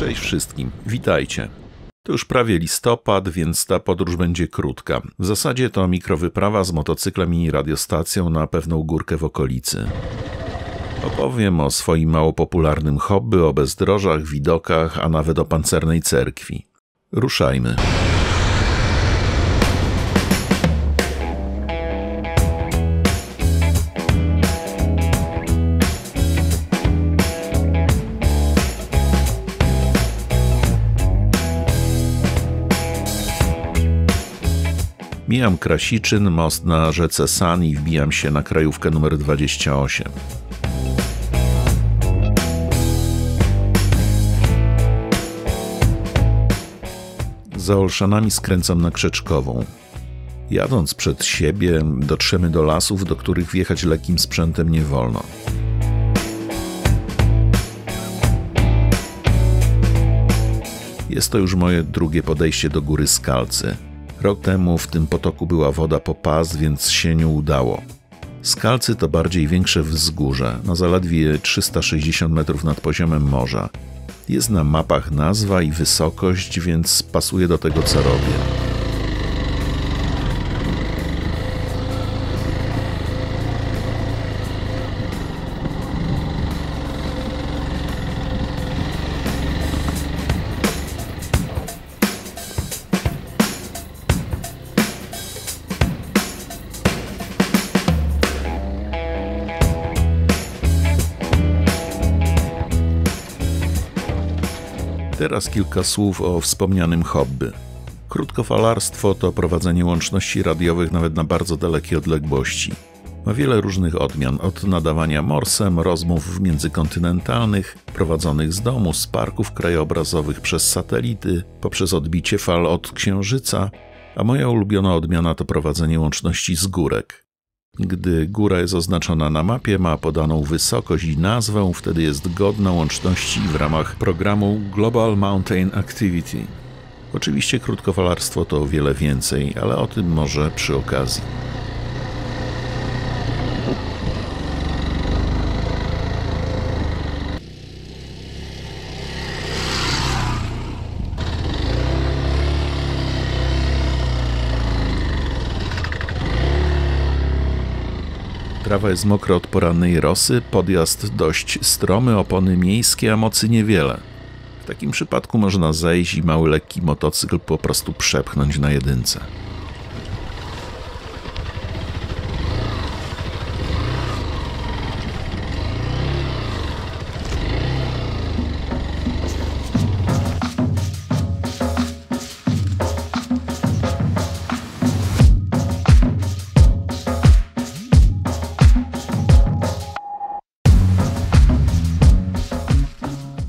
Cześć wszystkim, witajcie. To już prawie listopad, więc ta podróż będzie krótka. W zasadzie to mikrowyprawa z motocyklem i radiostacją na pewną górkę w okolicy. Opowiem o swoim mało popularnym hobby, o bezdrożach, widokach, a nawet o pancernej cerkwi. Ruszajmy. Mijam Krasiczyn, most na rzece San i wbijam się na krajówkę numer 28. Za Olszanami skręcam na Krzeczkową. Jadąc przed siebie dotrzemy do lasów, do których wjechać lekkim sprzętem nie wolno. Jest to już moje drugie podejście do góry Skalcy. Rok temu w tym potoku była woda po pas, więc się nie udało. Skalcy to bardziej większe wzgórze, na zaledwie 360 metrów nad poziomem morza. Jest na mapach nazwa i wysokość, więc pasuje do tego, co robię. Teraz kilka słów o wspomnianym hobby. Krótkofalarstwo to prowadzenie łączności radiowych nawet na bardzo dalekie odległości. Ma wiele różnych odmian, od nadawania morsem, rozmów międzykontynentalnych, prowadzonych z domu, z parków krajobrazowych, przez satelity, poprzez odbicie fal od Księżyca, a moja ulubiona odmiana to prowadzenie łączności z górek. Gdy góra jest oznaczona na mapie, ma podaną wysokość i nazwę, wtedy jest godna łączności w ramach programu Global Mountain Activity. Oczywiście krótkofalarstwo to o wiele więcej, ale o tym może przy okazji. Trawa jest mokra od porannej rosy, podjazd dość stromy, opony miejskie, a mocy niewiele. W takim przypadku można zejść i mały lekki motocykl po prostu przepchnąć na jedynce.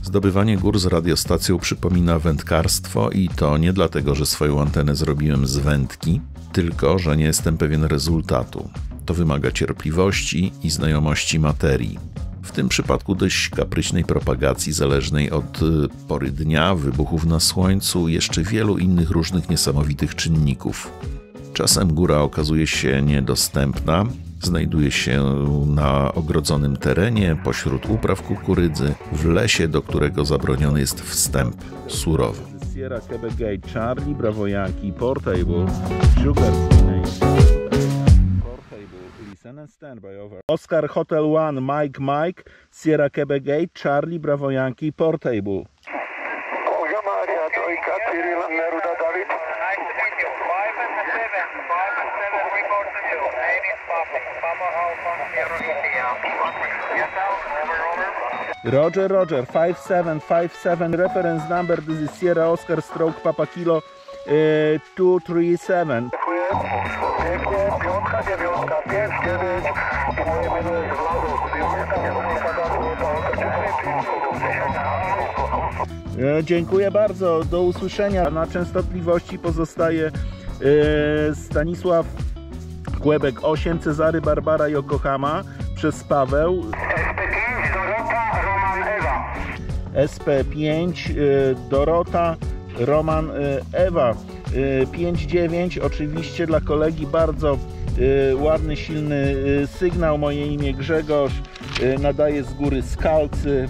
Zdobywanie gór z radiostacją przypomina wędkarstwo i to nie dlatego, że swoją antenę zrobiłem z wędki, tylko że nie jestem pewien rezultatu. To wymaga cierpliwości i znajomości materii. W tym przypadku dość kapryśnej propagacji zależnej od pory dnia, wybuchów na słońcu i jeszcze wielu innych różnych niesamowitych czynników. Czasem góra okazuje się niedostępna, znajduje się na ogrodzonym terenie, pośród upraw kukurydzy, w lesie, do którego zabroniony jest wstęp surowy. Sierra Quebec Gate, Charlie, Bravo Yankee, Portable, Sugar, listen and stand by, over. Oscar Hotel 1, Mike, Sierra Quebec Gate, Charlie, Bravo Yankee, Portable. Kuja Maria, Trojka, Cyril, Neruda, Dawid. Nice to meet you. 5 and 7 report to you. Name is Papa Alpha, Sierra India. Yourself, over. Roger, 5757, reference number, this is Sierra Oscar stroke Papa Kilo 237. Pięknie, 5, 9, i moje menu jest Wladuk. Dziękuję bardzo, do usłyszenia. Na częstotliwości pozostaje Stanisław Quebec 8, Cezary Barbara Yokohama przez Paweł. SP5, Dorota, Roman, Ewa. SP5, Dorota, Roman, Ewa. 5-9, oczywiście dla kolegi bardzo ładny, silny sygnał. Moje imię Grzegorz. Nadaje z góry Skalcy,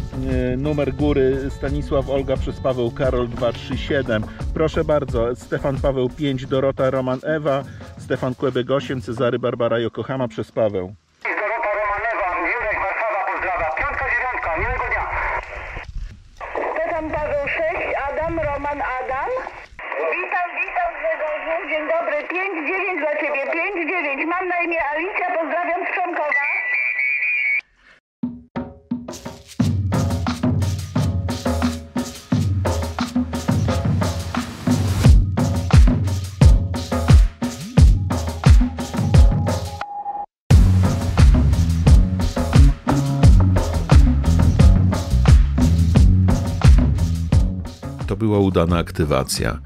numer góry Stanisław Olga przez Paweł Karol 237. Proszę bardzo, Stefan Paweł 5, Dorota Roman Ewa, Stefan Kłebek 8, Cezary Barbara Yokohama przez Paweł. Dorota Roman Ewa, Jurek Warszawa pozdrawia. 5-9, miłego dnia. Stefan Paweł 6, Adam, Roman Adam. Witam Grzegorzu, dzień dobry, 5-9 dla Ciebie, 5-9, mam na imię Alicja, pozdrawiam z Przemkowa. To była udana aktywacja.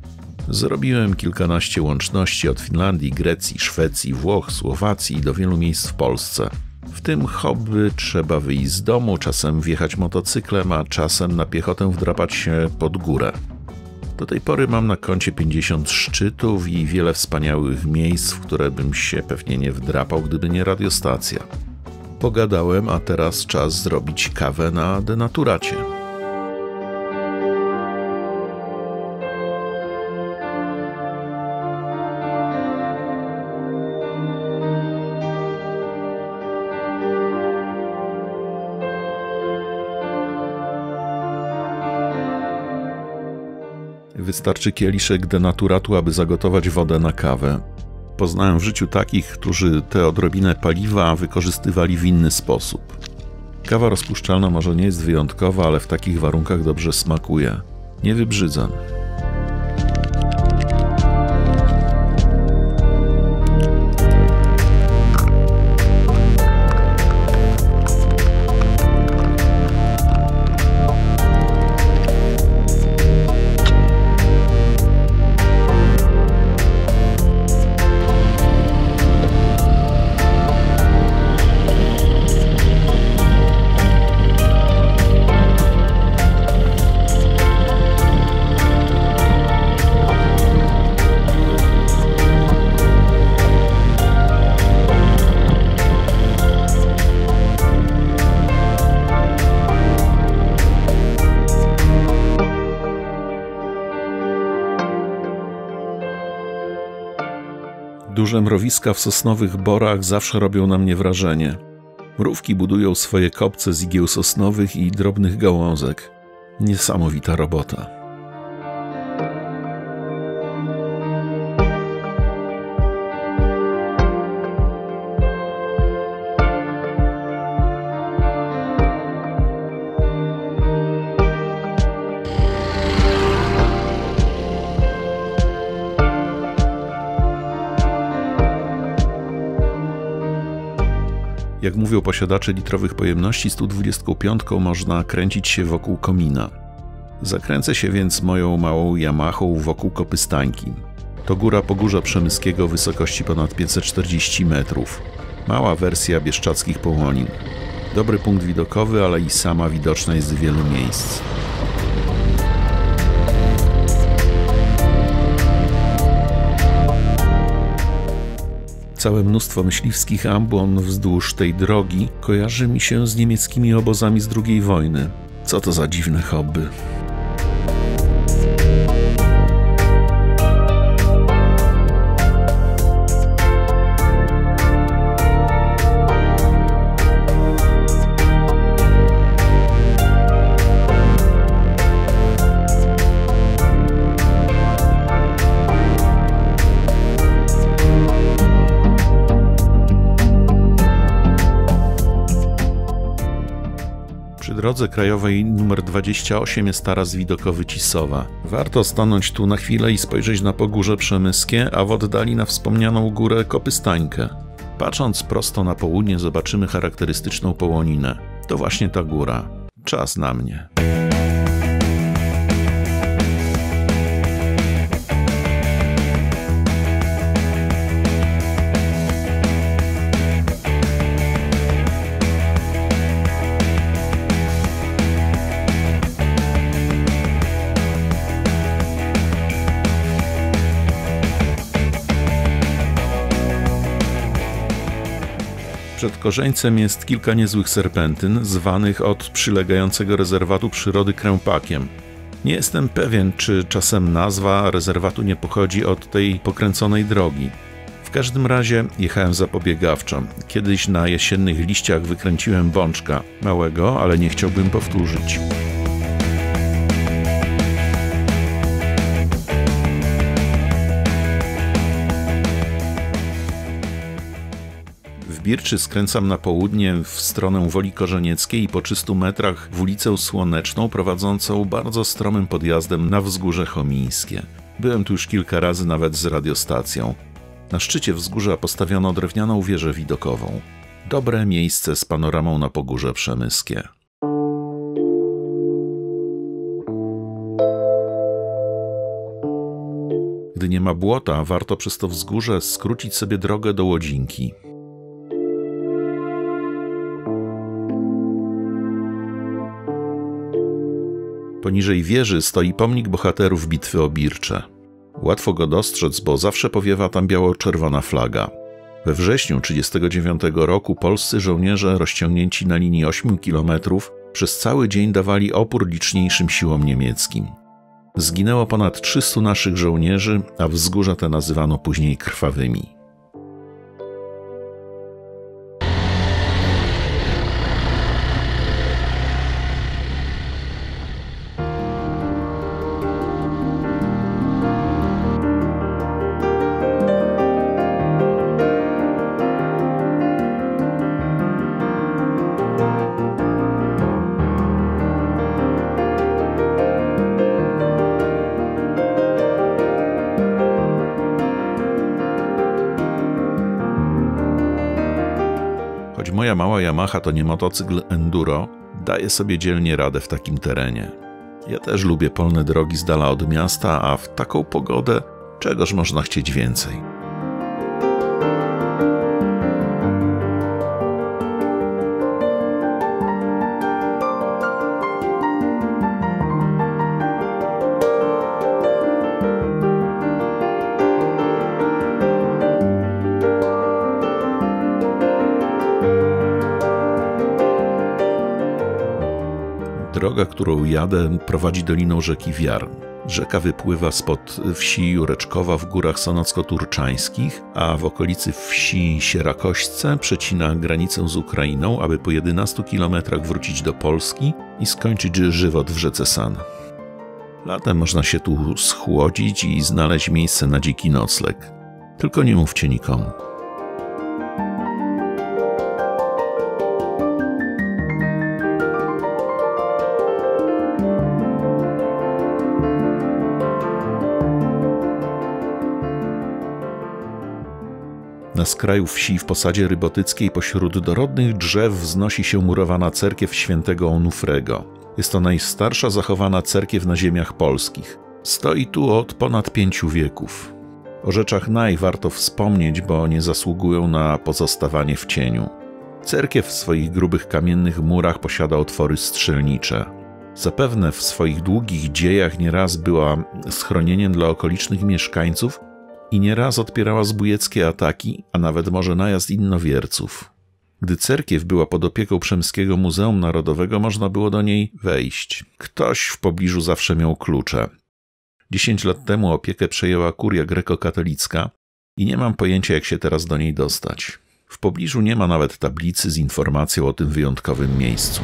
Zrobiłem kilkanaście łączności od Finlandii, Grecji, Szwecji, Włoch, Słowacji i do wielu miejsc w Polsce. W tym hobby trzeba wyjść z domu, czasem wjechać motocyklem, a czasem na piechotę wdrapać się pod górę. Do tej pory mam na koncie 50 szczytów i wiele wspaniałych miejsc, w które bym się pewnie nie wdrapał, gdyby nie radiostacja. Pogadałem, a teraz czas zrobić kawę na denaturacie. Wystarczy kieliszek denaturatu, aby zagotować wodę na kawę. Poznałem w życiu takich, którzy tę odrobinę paliwa wykorzystywali w inny sposób. Kawa rozpuszczalna może nie jest wyjątkowa, ale w takich warunkach dobrze smakuje. Nie wybrzydzam. Duże mrowiska w sosnowych borach zawsze robią na mnie wrażenie. Mrówki budują swoje kopce z igieł sosnowych i drobnych gałązek. Niesamowita robota. Jak mówią posiadacze litrowych pojemności, 125 można kręcić się wokół komina. Zakręcę się więc moją małą Yamahą wokół Kopystańki. To góra Pogórza Przemyskiego o wysokości ponad 540 metrów. Mała wersja Bieszczadzkich Połonin. Dobry punkt widokowy, ale i sama widoczna jest z wielu miejsc. Całe mnóstwo myśliwskich ambon wzdłuż tej drogi kojarzy mi się z niemieckimi obozami z II wojny. Co to za dziwne hobby. Przy drodze krajowej nr 28 jest taras widokowy Cisowa. Warto stanąć tu na chwilę i spojrzeć na Pogórze Przemyskie, a w oddali na wspomnianą górę Kopystańkę. Patrząc prosto na południe zobaczymy charakterystyczną połoninę. To właśnie ta góra. Czas na mnie. Przed Korzeńcem jest kilka niezłych serpentyn, zwanych od przylegającego rezerwatu przyrody krępakiem. Nie jestem pewien, czy czasem nazwa rezerwatu nie pochodzi od tej pokręconej drogi. W każdym razie jechałem zapobiegawczo. Kiedyś na jesiennych liściach wykręciłem bączka. Małego, ale nie chciałbym powtórzyć. W Birczy skręcam na południe w stronę Woli Korzenieckiej i po 300 metrach w ulicę Słoneczną prowadzącą bardzo stromym podjazdem na Wzgórze Chomińskie. Byłem tu już kilka razy nawet z radiostacją. Na szczycie wzgórza postawiono drewnianą wieżę widokową. Dobre miejsce z panoramą na Pogórze Przemyskie. Gdy nie ma błota, warto przez to wzgórze skrócić sobie drogę do Łodzinki. Poniżej wieży stoi pomnik bohaterów bitwy o Bircze. Łatwo go dostrzec, bo zawsze powiewa tam biało-czerwona flaga. We wrześniu 1939 roku polscy żołnierze rozciągnięci na linii 8 km przez cały dzień dawali opór liczniejszym siłom niemieckim. Zginęło ponad 300 naszych żołnierzy, a wzgórza te nazywano później krwawymi. Choć moja mała Yamaha to nie motocykl enduro, daje sobie dzielnie radę w takim terenie. Ja też lubię polne drogi z dala od miasta, a w taką pogodę czegoż można chcieć więcej. Droga, którą jadę, prowadzi doliną rzeki Wiarn. Rzeka wypływa spod wsi Jureczkowa w górach sanocko-turczańskich, a w okolicy wsi Sierakośce przecina granicę z Ukrainą, aby po 11 kilometrach wrócić do Polski i skończyć żywot w rzece San. Latem można się tu schłodzić i znaleźć miejsce na dziki nocleg. Tylko nie mówcie nikomu. Na skraju wsi w posadzie rybotyckiej pośród dorodnych drzew wznosi się murowana cerkiew świętego Onufrego. Jest to najstarsza zachowana cerkiew na ziemiach polskich. Stoi tu od ponad 5 wieków. O rzeczach naj warto wspomnieć, bo nie zasługują na pozostawanie w cieniu. Cerkiew w swoich grubych kamiennych murach posiada otwory strzelnicze. Zapewne w swoich długich dziejach nieraz była schronieniem dla okolicznych mieszkańców i nieraz odpierała zbójeckie ataki, a nawet może najazd innowierców. Gdy cerkiew była pod opieką Przemskiego Muzeum Narodowego, można było do niej wejść. Ktoś w pobliżu zawsze miał klucze. 10 lat temu opiekę przejęła kuria grekokatolicka i nie mam pojęcia, jak się teraz do niej dostać. W pobliżu nie ma nawet tablicy z informacją o tym wyjątkowym miejscu.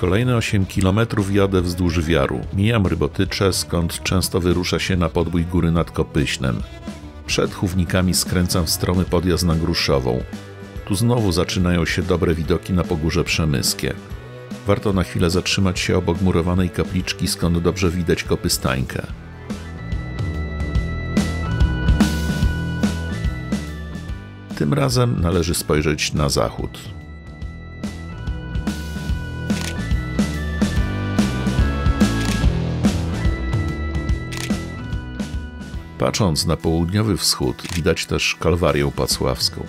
Kolejne 8 kilometrów jadę wzdłuż Wiaru. Mijam Rybotycze, skąd często wyrusza się na podbój góry nad Kopyśnem. Przed Chównikami skręcam w stromy podjazd na Gruszową. Tu znowu zaczynają się dobre widoki na Pogórze Przemyskie. Warto na chwilę zatrzymać się obok murowanej kapliczki, skąd dobrze widać kopy Stańkę. Tym razem należy spojrzeć na zachód. Patrząc na południowy wschód, widać też Kalwarię Pacławską.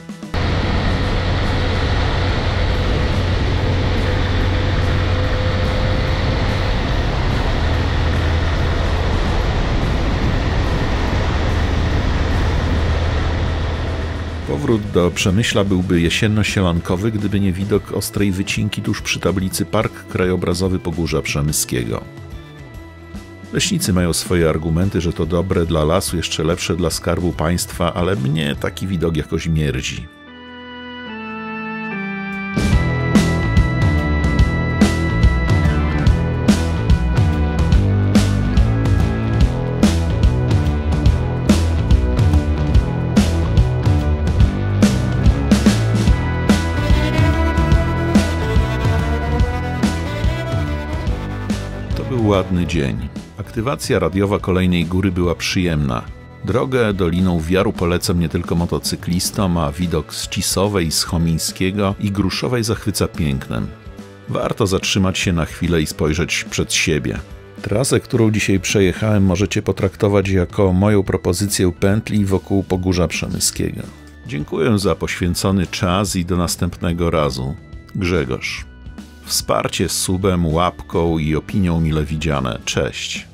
Powrót do Przemyśla byłby jesienno-sielankowy, gdyby nie widok ostrej wycinki tuż przy tablicy Park Krajobrazowy Pogórza Przemyskiego. Leśnicy mają swoje argumenty, że to dobre dla lasu, jeszcze lepsze dla Skarbu Państwa, ale mnie taki widok jakoś mierzi. To był ładny dzień. Aktywacja radiowa kolejnej góry była przyjemna. Drogę Doliną Wiaru polecam nie tylko motocyklistom, a widok z Cisowej, z Chomińskiego i Gruszowej zachwyca pięknem. Warto zatrzymać się na chwilę i spojrzeć przed siebie. Trasę, którą dzisiaj przejechałem, możecie potraktować jako moją propozycję pętli wokół Pogórza Przemyskiego. Dziękuję za poświęcony czas i do następnego razu. Grzegorz. Wsparcie subem, łapką i opinią mile widziane. Cześć.